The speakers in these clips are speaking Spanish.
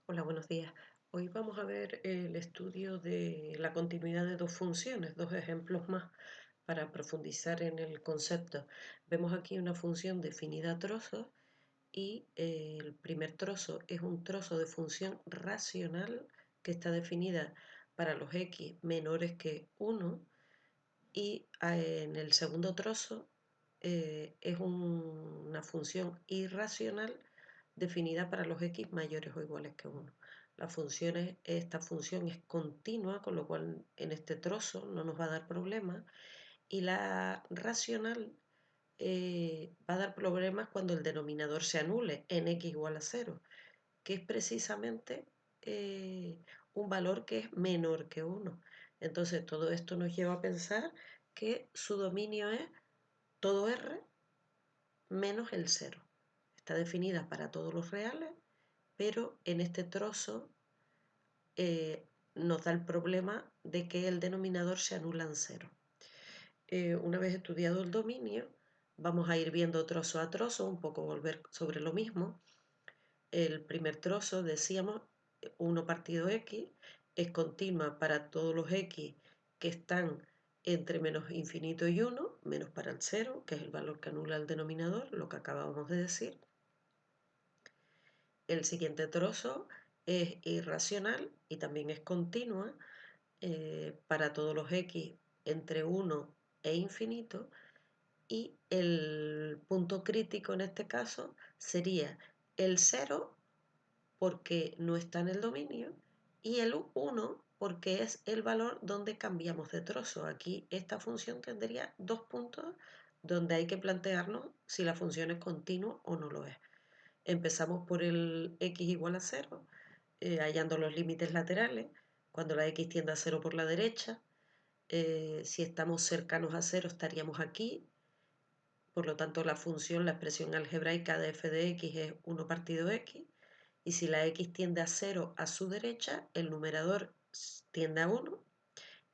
Hola, buenos días. Hoy vamos a ver el estudio de la continuidad de dos funciones, dos ejemplos más para profundizar en el concepto. Vemos aquí una función definida a trozos y el primer trozo es un trozo de función racional que está definida para los x menores que 1 y en el segundo trozo es una función irracional definida para los x mayores o iguales que 1. Esta función es continua, con lo cual en este trozo no nos va a dar problemas, y la racional va a dar problemas cuando el denominador se anule en x igual a 0, que es precisamente un valor que es menor que 1. Entonces todo esto nos lleva a pensar que su dominio es todo R menos el 0. Está definida para todos los reales, pero en este trozo nos da el problema de que el denominador se anula en 0. Una vez estudiado el dominio, vamos a ir viendo trozo a trozo, un poco volver sobre lo mismo. El primer trozo, decíamos, 1 partido x, es continua para todos los x que están entre menos infinito y 1, menos para el 0, que es el valor que anula el denominador, lo que acabamos de decir. El siguiente trozo es irracional y también es continua para todos los x entre 1 e infinito, y el punto crítico en este caso sería el 0 porque no está en el dominio y el 1 porque es el valor donde cambiamos de trozo. Aquí esta función tendría dos puntos donde hay que plantearnos si la función es continua o no lo es. Empezamos por el x igual a 0, hallando los límites laterales. Cuando la x tiende a 0 por la derecha, si estamos cercanos a 0 estaríamos aquí. Por lo tanto, la expresión algebraica de f de x es 1 partido x. Y si la x tiende a 0 a su derecha, el numerador tiende a 1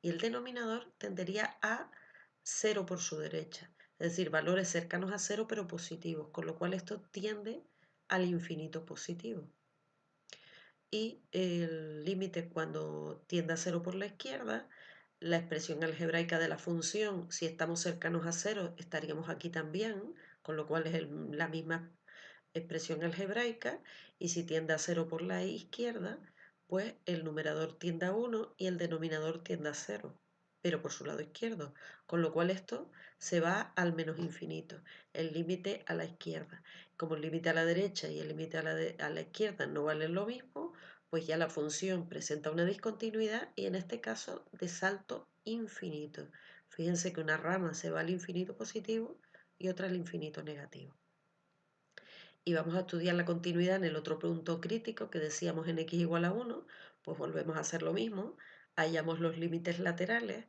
y el denominador tendería a 0 por su derecha. Es decir, valores cercanos a 0 pero positivos, con lo cual esto tiende al infinito positivo. Y el límite cuando tiende a 0 por la izquierda, la expresión algebraica de la función, si estamos cercanos a 0, estaríamos aquí también, con lo cual es la misma expresión algebraica, y si tiende a 0 por la izquierda, pues el numerador tiende a 1 y el denominador tiende a 0, pero por su lado izquierdo, con lo cual esto se va al menos infinito, el límite a la izquierda. Como el límite a la derecha y el límite a la izquierda no valen lo mismo, pues ya la función presenta una discontinuidad y en este caso de salto infinito. Fíjense que una rama se va al infinito positivo y otra al infinito negativo. Y vamos a estudiar la continuidad en el otro punto crítico que decíamos en x igual a 1, pues volvemos a hacer lo mismo, hallamos los límites laterales.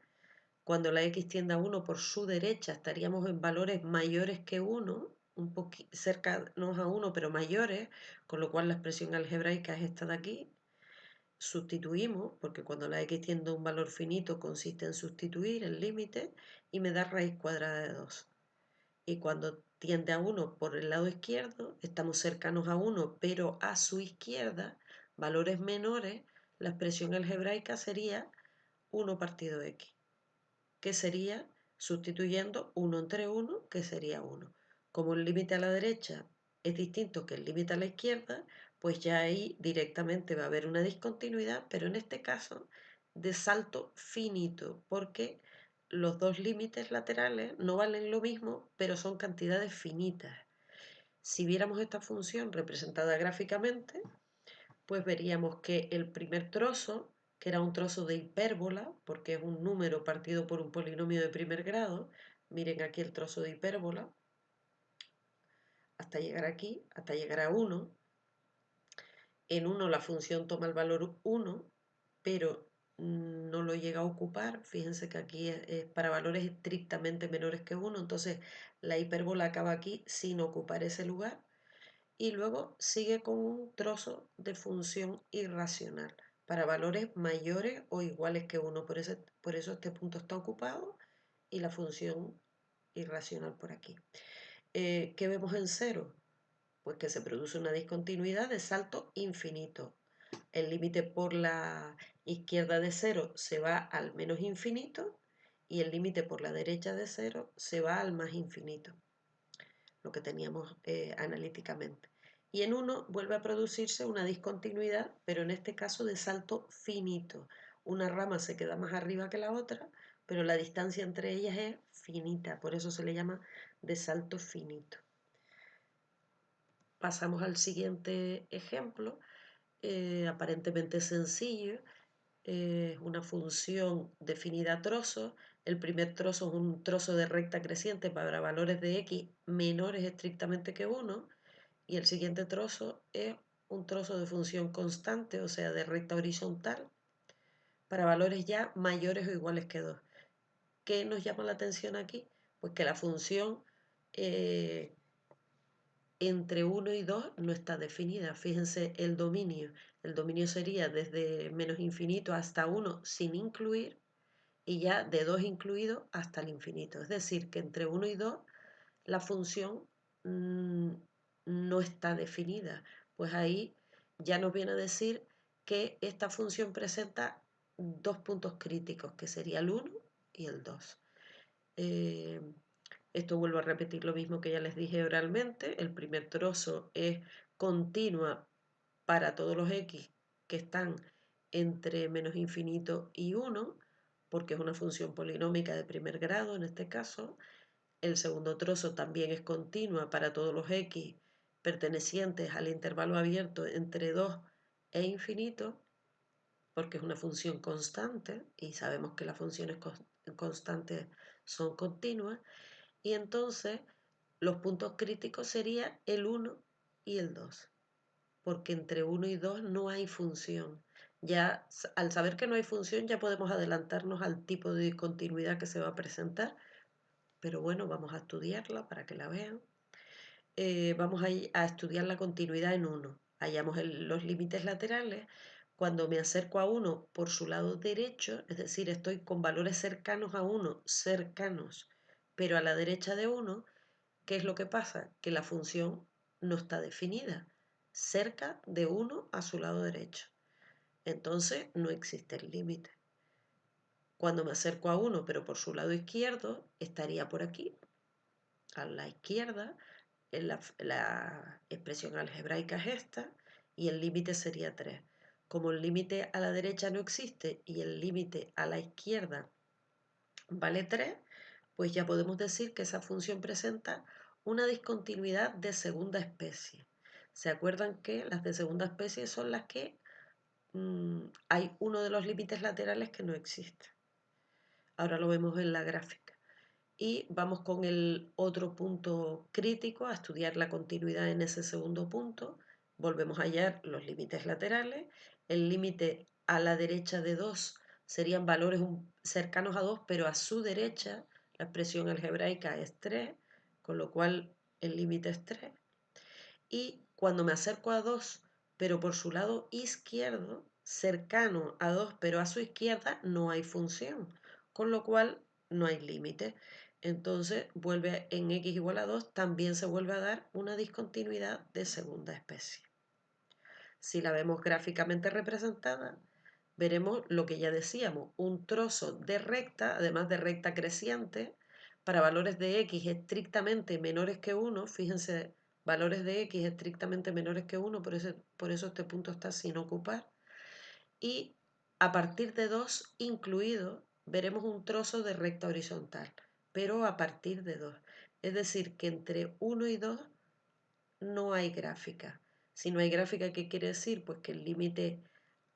Cuando la x tiende a 1 por su derecha estaríamos en valores mayores que 1, un poquito cercanos a 1 pero mayores, con lo cual la expresión algebraica es esta de aquí. Sustituimos, porque cuando la x tiende a un valor finito consiste en sustituir el límite y me da raíz cuadrada de 2. Y cuando tiende a 1 por el lado izquierdo, estamos cercanos a 1, pero a su izquierda, valores menores, la expresión algebraica sería 1 partido x, que sería sustituyendo 1 entre 1, que sería 1. Como el límite a la derecha es distinto que el límite a la izquierda, pues ya ahí directamente va a haber una discontinuidad, pero en este caso de salto finito, porque los dos límites laterales no valen lo mismo, pero son cantidades finitas. Si viéramos esta función representada gráficamente, pues veríamos que el primer trozo, que era un trozo de hipérbola, porque es un número partido por un polinomio de primer grado, miren aquí el trozo de hipérbola, hasta llegar aquí, hasta llegar a 1. En 1 la función toma el valor 1, pero no lo llega a ocupar. Fíjense que aquí es para valores estrictamente menores que 1, entonces la hipérbola acaba aquí sin ocupar ese lugar. Y luego sigue con un trozo de función irracional para valores mayores o iguales que 1. Por eso este punto está ocupado y la función irracional por aquí. ¿Qué vemos en 0? Pues que se produce una discontinuidad de salto infinito. el límite por la izquierda de 0 se va al menos infinito y el límite por la derecha de 0 se va al más infinito, lo que teníamos analíticamente. Y en 1 vuelve a producirse una discontinuidad, pero en este caso de salto finito. Una rama se queda más arriba que la otra, pero la distancia entre ellas es finita, por eso se le llama de salto finito. Pasamos al siguiente ejemplo, aparentemente sencillo. Una función definida a trozos. El primer trozo es un trozo de recta creciente para valores de x menores estrictamente que 1 y el siguiente trozo es un trozo de función constante, o sea, de recta horizontal, para valores ya mayores o iguales que 2. ¿Qué nos llama la atención aquí? Pues que la función eh, entre 1 y 2 no está definida. Fíjense el dominio. El dominio sería desde menos infinito hasta 1 sin incluir y ya de 2 incluido hasta el infinito. Es decir, que entre 1 y 2 la función no está definida. Pues ahí ya nos viene a decir que esta función presenta dos puntos críticos, que sería el 1 y el 2. Eh, Esto vuelvo a repetir lo mismo que ya les dije oralmente. El primer trozo es continua para todos los x que están entre menos infinito y 1, porque es una función polinómica de primer grado en este caso. El segundo trozo también es continua para todos los x pertenecientes al intervalo abierto entre 2 e infinito, porque es una función constante y sabemos que las funciones constantes son continuas. Y entonces los puntos críticos serían el 1 y el 2, porque entre 1 y 2 no hay función. Ya al saber que no hay función ya podemos adelantarnos al tipo de discontinuidad que se va a presentar, pero bueno, vamos a estudiarla para que la vean. Vamos a estudiar la continuidad en 1. Hallamos los límites laterales. Cuando me acerco a 1 por su lado derecho, es decir, estoy con valores cercanos a 1, cercanos, pero a la derecha de 1, ¿qué es lo que pasa? Que la función no está definida, cerca de 1 a su lado derecho. Entonces no existe el límite. Cuando me acerco a 1, pero por su lado izquierdo, estaría por aquí, a la izquierda. La expresión algebraica es esta y el límite sería 3. Como el límite a la derecha no existe y el límite a la izquierda vale 3, pues ya podemos decir que esa función presenta una discontinuidad de segunda especie. ¿Se acuerdan que las de segunda especie son las que hay uno de los límites laterales que no existe? Ahora lo vemos en la gráfica. Y vamos con el otro punto crítico a estudiar la continuidad en ese segundo punto. Volvemos a hallar los límites laterales. El límite a la derecha de 2 serían valores cercanos a 2, pero a su derecha la expresión algebraica es 3, con lo cual el límite es 3. Y cuando me acerco a 2, pero por su lado izquierdo, cercano a 2, pero a su izquierda, no hay función, con lo cual no hay límite. Entonces vuelve en x igual a 2, también se vuelve a dar una discontinuidad de segunda especie. Si la vemos gráficamente representada, veremos lo que ya decíamos, un trozo de recta, además de recta creciente, para valores de x estrictamente menores que 1, fíjense, valores de x estrictamente menores que 1, por eso este punto está sin ocupar, y a partir de 2 incluido, veremos un trozo de recta horizontal, pero a partir de 2. Es decir, que entre 1 y 2 no hay gráfica. Si no hay gráfica, ¿qué quiere decir? Pues que el límite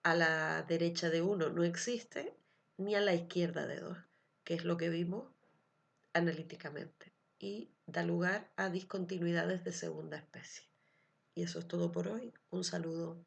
a la derecha de 1 no existe, ni a la izquierda de 2, que es lo que vimos analíticamente, y da lugar a discontinuidades de segunda especie. Y eso es todo por hoy. Un saludo.